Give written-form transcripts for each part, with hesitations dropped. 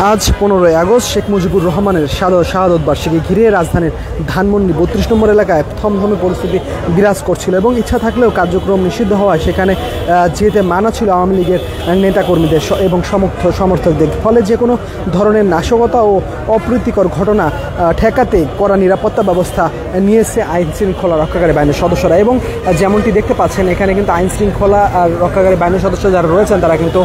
আজ 15ই আগস্ট শেখ মুজিবুর রহমানের শাহাদত বার্ষিকী ঘিরে রাজধানীর ধানমন্ডি 32 নম্বর এলাকায় থমথমে পরিস্থিতি বিরাজ করছিল এবং ইচ্ছা থাকলেও কার্যক্রম নিষিদ্ধ হওয়ায় সেখানে যেতে মানা ছিল আওয়ামী লীগের নেতাকর্মীদের এবং সমর্থকদের। ফলে যে কোনো ধরনের নাশকতা ও অপ্রীতিকর ঘটনা ঠেকাতে কড়া নিরাপত্তা ব্যবস্থা নিয়েছে আইন শৃঙ্খলা রক্ষাকারী বাহিনীর সদস্যরা। এবং যেমনটি দেখতে পাচ্ছেন এখানে কিন্তু আইন শৃঙ্খলা রক্ষাকারী বাহিনীর সদস্য যারা রয়েছেন তারা কিন্তু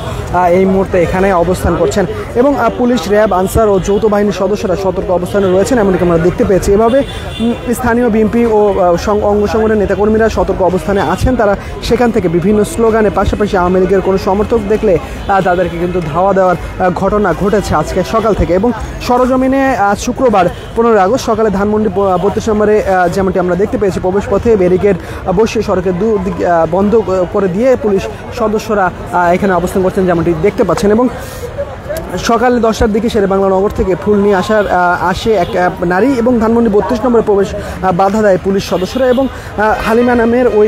এই মুহূর্তে এখানে অবস্থান করছেন এবং পুলিশ, র্যাব, আনসার ও যৌথ বাহিনীর সদস্যরা সতর্ক অবস্থানে রয়েছেন এমনকি আমরা দেখতে পেয়েছি। এভাবে স্থানীয় বিএনপি ও অঙ্গ সংগঠনের নেতাকর্মীরা সতর্ক অবস্থানে আছেন। তারা সেখান থেকে বিভিন্ন স্লোগানের পাশাপাশি আওয়ামী লীগের কোনো সমর্থক দেখলে তাদেরকে কিন্তু ধাওয়া দেওয়ার ঘটনা ঘটেছে আজকে সকাল থেকে। এবং সরজমিনে আজ শুক্রবার 15 আগস্ট সকালে ধানমন্ডি 32 নম্বরে যেমনটি আমরা দেখতে পেয়েছি প্রবেশ পথে ব্যারিকেড বসিয়ে সড়কের দুদিক বন্ধ করে দিয়ে পুলিশ সদস্যরা এখানে অবস্থান করছেন যেমনটি দেখতে পাচ্ছেন। এবং সকাল 10টার দিকে শেরেবাংলা নগর থেকে ফুল নিয়ে আসে এক নারী এবং ধানমন্ডি 32 নম্বরে প্রবেশ বাধা দেয় পুলিশ সদস্যরা। এবং হালিমা নামের ওই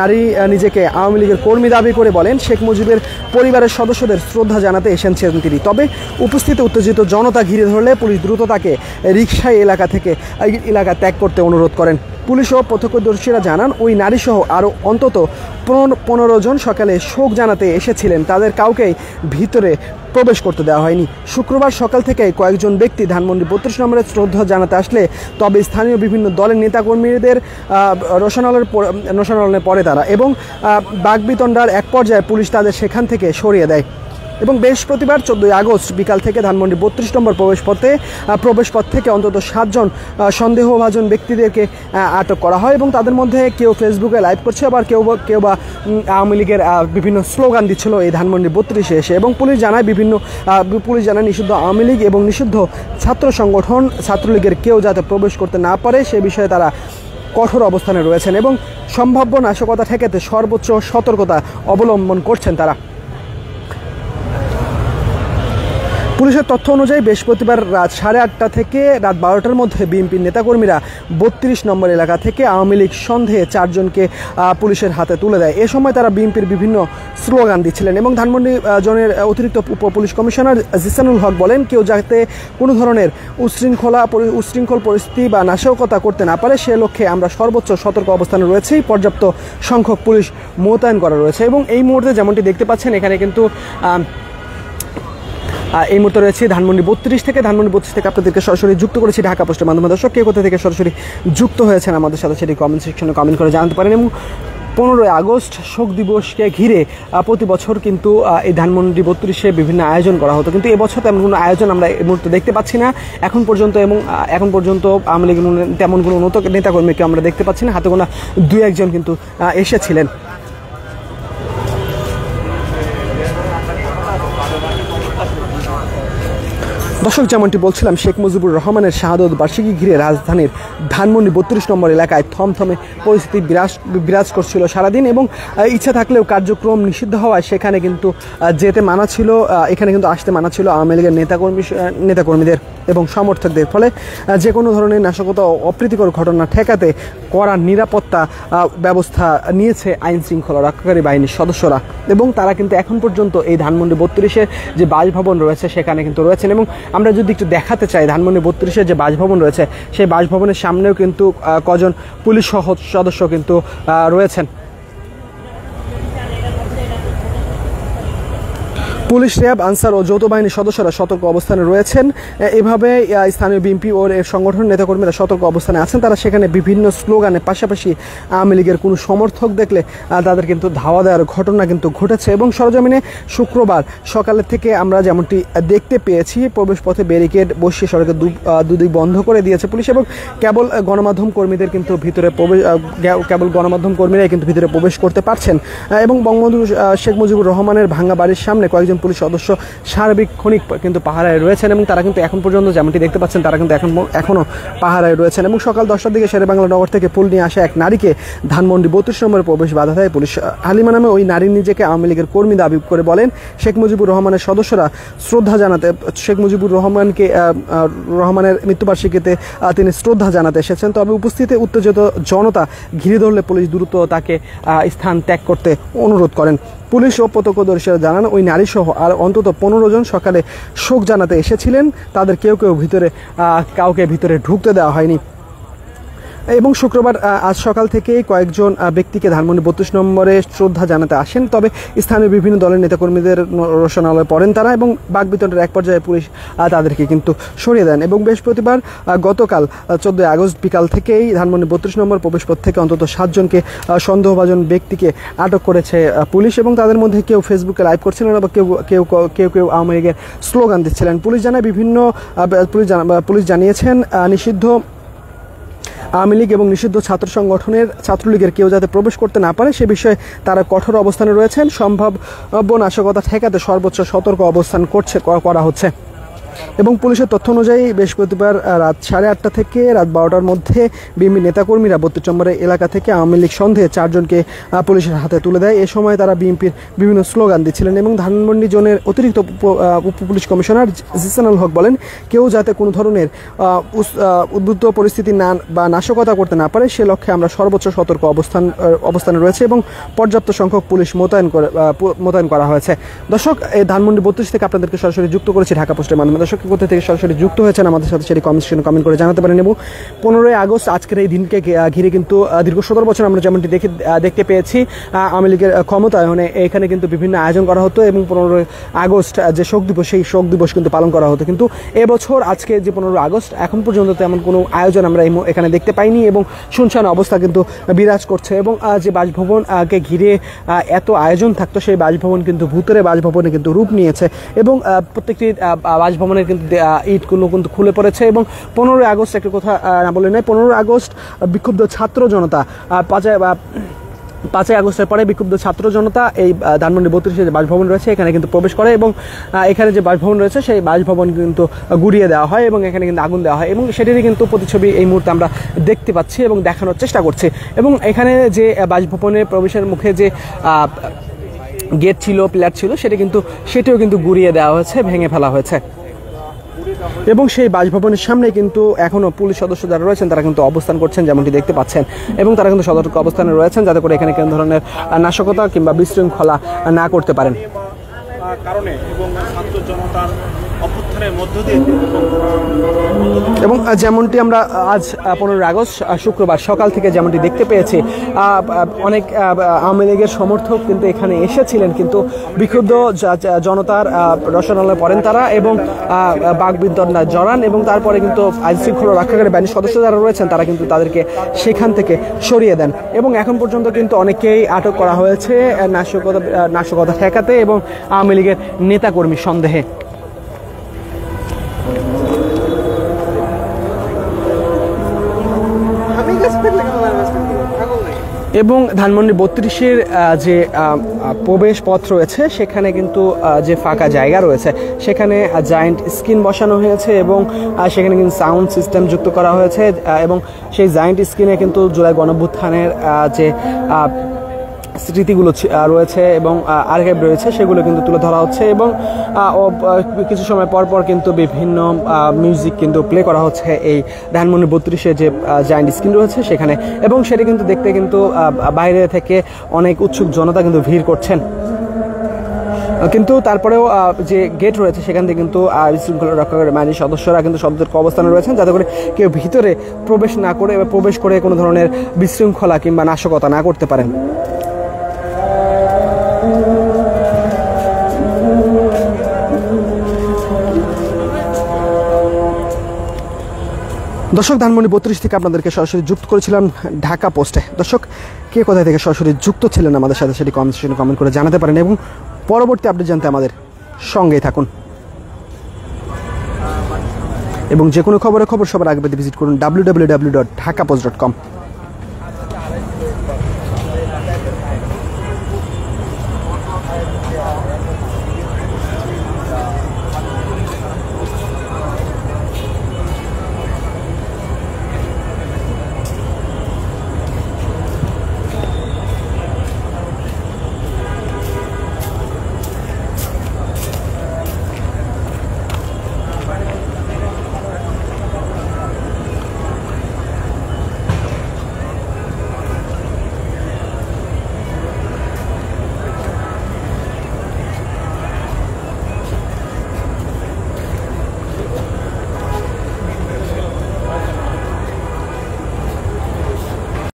নারী নিজেকে আওয়ামী লীগের কর্মী দাবি করে বলেন শেখ মুজিবের পরিবারের সদস্যদের শ্রদ্ধা জানাতে এসেছেন তিনি। তবে উপস্থিত উত্তেজিত জনতা ঘিরে ধরলে পুলিশ দ্রুত তাকে রিকশায় এলাকা ত্যাগ করতে অনুরোধ করেন। পুলিশ ও প্রত্যক্ষদর্শীরা জানান ওই নারীসহ আরও অন্তত 15 জন সকালে শোক জানাতে এসেছিলেন। তাদের কাউকেই ভিতরে প্রবেশ করতে দেওয়া হয়নি। শুক্রবার সকাল থেকে কয়েকজন ব্যক্তি ধানমন্ডি 32 নম্বরে শ্রদ্ধা জানাতে আসলে তবে স্থানীয় বিভিন্ন দলের নেতাকর্মীদের রোষানলে পড়ে তারা এবং বাকবিতণ্ডার এক পর্যায়ে পুলিশ তাদের সেখান থেকে সরিয়ে দেয়। এবং বৃহস্পতিবার 14 আগস্ট বিকাল থেকে ধানমন্ডি 32 নম্বর প্রবেশ পথ থেকে অন্তত 7 জন সন্দেহভাজন ব্যক্তিদেরকে আটক করা হয় এবং তাদের মধ্যে কেউ ফেসবুকে লাইভ করছে, আবার কেউ বা আওয়ামী লীগের বিভিন্ন স্লোগান দিচ্ছিল এই ধানমন্ডি 32-এ এসে। এবং পুলিশ জানায় নিষিদ্ধ আওয়ামী লীগ এবং নিষিদ্ধ ছাত্র সংগঠন ছাত্রলীগের কেউ যাতে প্রবেশ করতে না পারে সে বিষয়ে তারা কঠোর অবস্থানে রয়েছেন এবং সম্ভাব্য নাশকতা ঠেকাতে সর্বোচ্চ সতর্কতা অবলম্বন করছেন তারা। পুলিশের তথ্য অনুযায়ী বৃহস্পতিবার রাত 8:30 থেকে রাত 12টার মধ্যে বিএনপির নেতাকর্মীরা 32 নম্বর এলাকা থেকে আওয়ামী লীগ সন্দেহে 4 জনকে পুলিশের হাতে তুলে দেয়। এ সময় তারা বিএনপির বিভিন্ন স্লোগান দিচ্ছিলেন এবং ধানমন্ডি জোনের অতিরিক্ত পুলিশ কমিশনার জিসানুল হক বলেন কেউ যাতে কোনো ধরনের উচ্ছৃঙ্খল পরিস্থিতি বা নাশকতা করতে না পারে সে লক্ষ্যে আমরা সর্বোচ্চ সতর্ক অবস্থানে রয়েছি। পর্যাপ্ত সংখ্যক পুলিশ মোতায়েন করা রয়েছে এবং এই মুহূর্তে যেমনটি দেখতে পাচ্ছেন এখানে কিন্তু এই মুহূর্তে রয়েছে ধানমন্ডি 32 থেকে আপনাদেরকে সরাসরি যুক্ত করেছি ঢাকা পোস্টের মাধ্যমে। দর্শক কে কোথা থেকে সরাসরি যুক্ত হয়েছেন আমাদের সাথে সেটি কমেন্ট সেকশনে কমেন্ট করে জানাতে পারেন। এবং 15 আগস্ট শোক দিবসকে ঘিরে প্রতি বছর কিন্তু এই ধানমন্ডি 32-এ বিভিন্ন আয়োজন করা হতো, কিন্তু এবছর তেমন কোনো আয়োজন আমরা এই মুহূর্তে দেখতে পাচ্ছি না এখন পর্যন্ত আওয়ামী লীগের তেমন কোনো নেতাকর্মীকে আমরা দেখতে পাচ্ছি না। হাতে গোনা 2-1 জন কিন্তু এসেছিলেন। দর্শক যেমনটি বলছিলাম শেখ মুজিবুর রহমানের শাহাদত বার্ষিকী ঘিরে রাজধানীর ধানমন্ডি 32 নম্বর এলাকায় থমথমে পরিস্থিতি বিরাজ করছিল সারাদিন এবং ইচ্ছা থাকলেও কার্যক্রম নিষিদ্ধ হওয়ায় সেখানে কিন্তু যেতে মানা ছিল, এখানে কিন্তু আসতে মানা ছিল আওয়ামী লীগের নেতাকর্মীদের এবং সমর্থকদের। ফলে যে কোনো ধরনের নাশকতা ও অপ্রীতিকর ঘটনা ঠেকাতে কড়া নিরাপত্তা ব্যবস্থা নিয়েছে আইন শৃঙ্খলা রক্ষাকারী বাহিনীর সদস্যরা এবং তারা কিন্তু এখন পর্যন্ত এই ধানমন্ডি 32-এর যে বাসভবন রয়েছে সেখানে কিন্তু রয়েছেন। এবং আমরা যদি একটু দেখাতে চাই ধানমন্ডি 32-এর যে বাসভবন রয়েছে সেই বাসভবনের সামনেও কিন্তু কজন পুলিশ সদস্য কিন্তু রয়েছেন। পুলিশ, র্যাব, আনসার ও যৌথ বাহিনীর সদস্যরা সতর্ক অবস্থানে রয়েছেন। এভাবে স্থানীয় বিএনপি ও এর সংগঠনের নেতাকর্মীরা সতর্ক অবস্থানে আছেন। তারা সেখানে বিভিন্ন স্লোগানের পাশাপাশি আওয়ামী লীগের কোনো সমর্থক দেখলে তাদের কিন্তু ধাওয়া দেওয়ার ঘটনা কিন্তু ঘটেছে। এবং সরজমিনে শুক্রবার সকালের থেকে আমরা যেমনটি দেখতে পেয়েছি প্রবেশ পথে ব্যারিকেড বসিয়ে সড়কের দুদিক বন্ধ করে দিয়েছে পুলিশ এবং কেবল গণমাধ্যম কর্মীরাই কিন্তু ভিতরে প্রবেশ করতে পারছেন। এবং বঙ্গবন্ধু শেখ মুজিবুর রহমানের ভাঙ্গা বাড়ির সামনে কয়েকজন পুলিশ সদস্য সার্বিক্ষণিক কিন্তু পাহারায় রয়েছেন এবং তারা কিন্তু এখন পর্যন্ত যেমনটি দেখতে পাচ্ছেন তারা কিন্তু এখনো পাহারায় রয়েছেন। এবং সকাল 10টার দিকে শেরেবাংলা নগর থেকে ফুল নিয়ে আসা এক নারীকে ধানমন্ডি 32 নম্বরে প্রবেশ বাধা দেয় পুলিশ। হালিমা নামে ওই নারী নিজেকে আওয়ামী লীগের কর্মী দাবি করে বলেন শেখ মুজিবুর রহমানের সদস্যরা শ্রদ্ধা জানাতে শেখ মুজিবুর রহমানের মৃত্যুবার্ষিকীতে তিনি শ্রদ্ধা জানাতে এসেছেন। তবে উপস্থিত উত্তেজিত জনতা ঘিরে ধরলে পুলিশ দ্রুত তাকে স্থান ত্যাগ করতে অনুরোধ করেন। পুলিশ ও প্রত্যক্ষদর্শীরা জানান ওই নারীসহ আর অন্তত 15 জন সকালে শোক জানাতে এসেছিলেন। তাদের কেউ কাউকে ভিতরে ঢুকতে দেওয়া হয়নি। এবং শুক্রবার আজ সকাল থেকেই কয়েকজন ব্যক্তিকে ধানমন্ডি 32 নম্বরে শ্রদ্ধা জানাতে আসেন। তবে স্থানীয় বিভিন্ন দলের নেতাকর্মীদের রোষণালয়ে পড়েন তারা এবং বাকবিতণ্ডার এক পর্যায়ে পুলিশ তাদেরকে কিন্তু সরিয়ে দেন। এবং বৃহস্পতিবার গতকাল 14 আগস্ট বিকাল থেকেই ধানমন্ডি 32 নম্বর প্রবেশপথ থেকে অন্তত 7 জনকে সন্দেহভাজন ব্যক্তিকে আটক করেছে পুলিশ। এবং তাদের মধ্যে কেউ ফেসবুকে লাইভ করছিলেন বা কেউ আওয়ামী লীগের স্লোগান দিচ্ছিলেন। পুলিশ জানিয়েছেন নিষিদ্ধ আওয়ামী লীগ এবং নিষিদ্ধ ছাত্রলীগের কেউ যাতে প্রবেশ করতে না পারে সে বিষয়ে তারা কঠোর অবস্থানে রয়েছেন। সম্ভাব্য নাশকতা ঠেকাতে সর্বোচ্চ সতর্ক অবস্থান করা হচ্ছে। এবং পুলিশের তথ্য অনুযায়ী বৃহস্পতিবার রাত 8:30 থেকে রাত 12টার মধ্যে বিএনপি নেতাকর্মীরা 32 নম্বরের এলাকা থেকে আওয়ামী লীগ সন্দেহে 4 জনকে পুলিশের হাতে তুলে দেয়। এ সময় তারা বিএনপির বিভিন্ন স্লোগান দিচ্ছিলেন। এবং ধানমন্ডি জোনের অতিরিক্ত উপ পুলিশ কমিশনার জিসানুল হক বলেন, কেউ যাতে কোনো ধরনের উদ্বুদ্ধ পরিস্থিতি বা নাশকতা করতে না পারে সে লক্ষ্যে আমরা সর্বোচ্চ সতর্ক অবস্থানে রয়েছে এবং পর্যাপ্ত সংখ্যক পুলিশ মোতায়েন করা হয়েছে। দর্শক, এই ধানমন্ডি 32 থেকে আপনাদেরকে সরাসরি যুক্ত করেছি ঢাকা পোস্টের মাধ্যমে। দর্শক, কোথা থেকে সরাসরি যুক্ত হয়েছেন আমাদের সাথে সেটি কমেন্ট করে জানাতে পারেন। এবং 15 আগস্ট আজকের এই দিনকে ঘিরে কিন্তু দীর্ঘ 17 বছর আমরা যেমনটি দেখতে পেয়েছি আওয়ামী লীগের ক্ষমতায়নে এখানে কিন্তু বিভিন্ন আয়োজন করা হতো এবং 15 আগস্ট যে শোক দিবস সেই শোক দিবস কিন্তু পালন করা হতো। কিন্তু এবছর আজকে যে 15 আগস্ট এখন পর্যন্ত তেমন কোনো আয়োজন আমরা এখানে দেখতে পাইনি এবং শুনশান অবস্থা কিন্তু বিরাজ করছে। এবং যে বাসভবনকে ঘিরে এত আয়োজন থাকতো সেই বাসভবন কিন্তু ভূতের বাসভবনে কিন্তু রূপ নিয়েছে এবং প্রত্যেকটি বাসভবনের কিন্তু ইটগুলো কিন্তু খুলে পড়েছে। এবং 15 আগস্ট একটা কথা না বলে নয়, 15 আগস্ট বিক্ষুব্ধ ছাত্র জনতা 5 আগস্টের পরে বিক্ষুব্ধ ছাত্র জনতা এই ধানমন্ডি 32 যে বাসভবন রয়েছে এখানে কিন্তু প্রবেশ করে এবং এখানে যে বাসভবন রয়েছে সেই বাসভবন কিন্তু গুড়িয়ে দেওয়া হয় এবং এখানে কিন্তু আগুন দেওয়া হয় এবং সেটিরই কিন্তু প্রতিছবি এই মুহূর্তে আমরা দেখতে পাচ্ছি এবং দেখানোর চেষ্টা করছি। এবং এখানে যে বাসভবনের প্রবেশের মুখে যে গেট ছিল, পিলার ছিল, সেটিও কিন্তু গুড়িয়ে দেওয়া হয়েছে, ভেঙে ফেলা হয়েছে। এবং সেই বাসভবনের সামনে কিন্তু এখনও পুলিশ সদস্য যারা রয়েছেন তারা কিন্তু অবস্থান করছেন যেমনটি দেখতে পাচ্ছেন এবং তারা কিন্তু সতর্ক অবস্থানে রয়েছেন যাতে করে এখানে কোনো ধরনের নাশকতা কিংবা বিশৃঙ্খলা না করতে পারেন। কারণে এবং ছাত্র জনতার অভ্যুত্থানের মধ্য দিয়ে এবং যেমনটি আমরা আজ 15 আগস্ট শুক্রবার সকাল থেকে যেমনটি দেখতে পেয়েছি অনেক আওয়ামী লীগের সমর্থক কিন্তু এখানে এসেছিলেন, কিন্তু বিক্ষুব্ধ জনতার রসনালয়ে পড়েন তারা এবং বাকবিতণ্ডায় জড়ান এবং তারপরে কিন্তু আইন শৃঙ্খলা রক্ষাকারী বাহিনীর সদস্য যারা রয়েছেন তারা কিন্তু তাদেরকে সেখান থেকে সরিয়ে দেন। এবং এখন পর্যন্ত কিন্তু অনেকেই আটক করা হয়েছে নাশকতা ঠেকাতে এবং আওয়ামী লীগের নেতাকর্মী সন্দেহে। এবং ধানমন্ডি 32-এর যে প্রবেশ পথ রয়েছে সেখানে কিন্তু যে ফাঁকা জায়গা রয়েছে সেখানে জায়েন্ট স্ক্রিন বসানো হয়েছে এবং সেখানে কিন্তু সাউন্ড সিস্টেম যুক্ত করা হয়েছে এবং সেই জায়েন্ট স্ক্রিনে কিন্তু জুলাই গণঅভ্যুত্থানের যে স্মৃতিগুলো রয়েছে এবং আর্কাইভ রয়েছে সেগুলো কিন্তু তুলে ধরা হচ্ছে এবং কিছু সময় পর কিন্তু বিভিন্ন মিউজিক কিন্তু প্লে করা হচ্ছে এই ধানমন্ডি 32-এ যে জায়েন্ট স্ক্রিন রয়েছে সেখানে এবং সেটা কিন্তু দেখতে কিন্তু বাইরে থেকে অনেক উৎসুক জনতা কিন্তু ভিড় করছেন। কিন্তু তারপরেও যে গেট রয়েছে সেখান থেকে কিন্তু শৃঙ্খলা রক্ষাকারী বাহিনীর সদস্যরা কিন্তু সতর্ক অবস্থানে রয়েছেন যাতে করে কেউ ভিতরে প্রবেশ করে কোনো ধরনের বিশৃঙ্খলা কিংবা নাশকতা না করতে পারেন। দর্শক, ধানমন্ডি 32 থেকে আপনাদেরকে সরাসরি যুক্ত করেছিলাম ঢাকা পোস্টে। দর্শক, কে কোথায় থেকে সরাসরি যুক্ত ছিলেন আমাদের সাথে সেটি কমেন্ট করে জানাতে পারেন এবং পরবর্তী আপডেট জানতে আমাদের সঙ্গেই থাকুন এবং যে কোনো খবর সবার আগে পেতে ভিজিট করুন www.dhakapost.com।